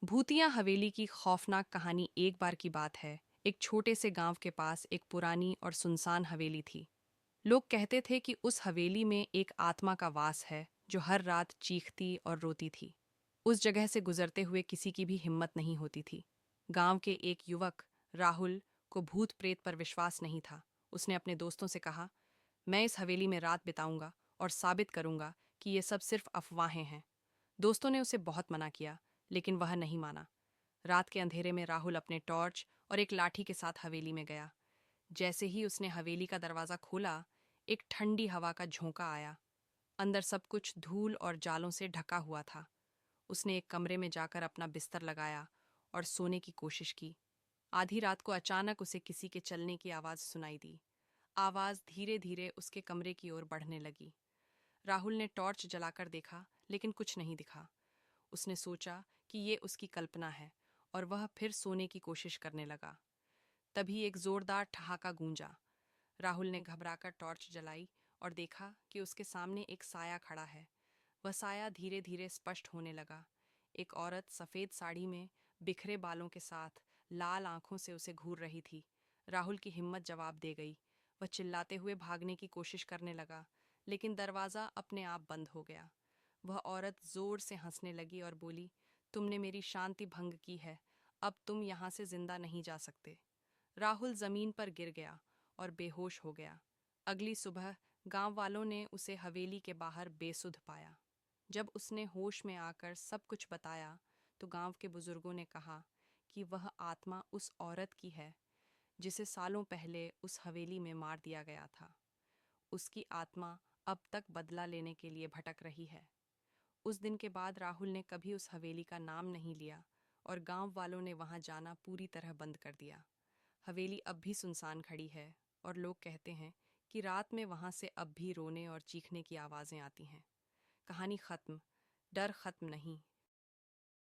भूतिया हवेली की खौफनाक कहानी। एक बार की बात है, एक छोटे से गांव के पास एक पुरानी और सुनसान हवेली थी। लोग कहते थे कि उस हवेली में एक आत्मा का वास है जो हर रात चीखती और रोती थी। उस जगह से गुजरते हुए किसी की भी हिम्मत नहीं होती थी। गांव के एक युवक राहुल को भूत प्रेत पर विश्वास नहीं था। उसने अपने दोस्तों से कहा, मैं इस हवेली में रात बिताऊंगा और साबित करूंगा कि ये सब सिर्फ अफवाहें हैं। दोस्तों ने उसे बहुत मना किया, लेकिन वह नहीं माना। रात के अंधेरे में राहुल अपने टॉर्च और एक लाठी के साथ हवेली में गया। जैसे ही उसने हवेली का दरवाजा खोला, एक ठंडी हवा का झोंका आया। अंदर सब कुछ धूल और जालों से ढका हुआ था। उसने एक कमरे में जाकर अपना बिस्तर लगाया और सोने की कोशिश की। आधी रात को अचानक उसे किसी के चलने की आवाज सुनाई दी। आवाज धीरे धीरे उसके कमरे की ओर बढ़ने लगी। राहुल ने टॉर्च जलाकर देखा, लेकिन कुछ नहीं दिखा। उसने सोचा कि ये उसकी कल्पना है और वह फिर सोने की कोशिश करने लगा। तभी एक जोरदार ठहाका गूंजा। राहुल ने घबराकर टॉर्च जलाई और देखा कि उसके सामने एक साया खड़ा है। वह साया धीरे धीरे स्पष्ट होने लगा। एक औरत सफेद साड़ी में बिखरे बालों के साथ लाल आंखों से उसे घूर रही थी। राहुल की हिम्मत जवाब दे गई। वह चिल्लाते हुए भागने की कोशिश करने लगा, लेकिन दरवाजा अपने आप बंद हो गया। वह औरत जोर से हंसने लगी और बोली, तुमने मेरी शांति भंग की है। अब तुम यहाँ से जिंदा नहीं जा सकते। राहुल जमीन पर गिर गया और बेहोश हो गया। अगली सुबह गांव वालों ने उसे हवेली के बाहर बेसुध पाया। जब उसने होश में आकर सब कुछ बताया, तो गांव के बुजुर्गों ने कहा कि वह आत्मा उस औरत की है जिसे सालों पहले उस हवेली में मार दिया गया था। उसकी आत्मा अब तक बदला लेने के लिए भटक रही है। उस दिन के बाद राहुल ने कभी उस हवेली का नाम नहीं लिया और गांव वालों ने वहां जाना पूरी तरह बंद कर दिया। हवेली अब भी सुनसान खड़ी है और लोग कहते हैं कि रात में वहां से अब भी रोने और चीखने की आवाजें आती हैं। कहानी खत्म, डर खत्म नहीं,